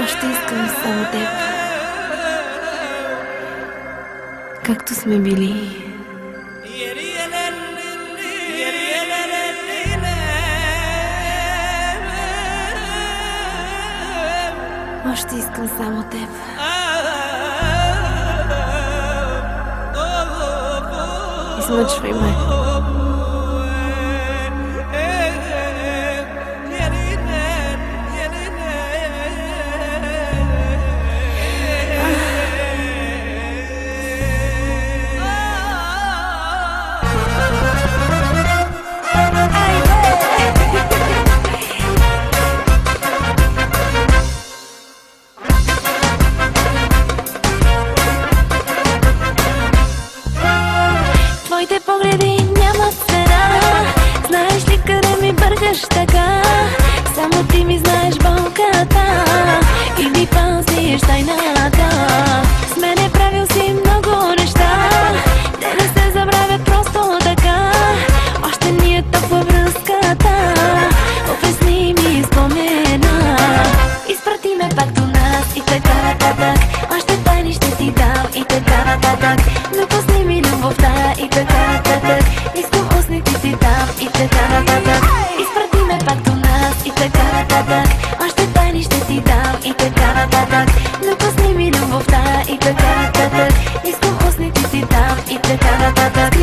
Още искам само теб. Както сме били. Още искам само теб. Измъчвай ме. Твоите погледи нямат цена. Знаеш ли къде ми бъркаш така? Само ти ми знаеш болката и ми пазиш тайната. С мене правил си много неща, те не се забравят просто така. Още ни е топла връзката, опресни ми спомена. Изпрати ме пак до нас и така нататък. Още тайни ще ти дам и така нататък. Напусни ми любовта и така нататък. Искам устните ти дам и така нататък. Изпрати ме пак до нас и така нататък. Още тайни ще ти дам и така нататък. Напусни ми любовта и така нататък. Искам устните ти дам и така нататък.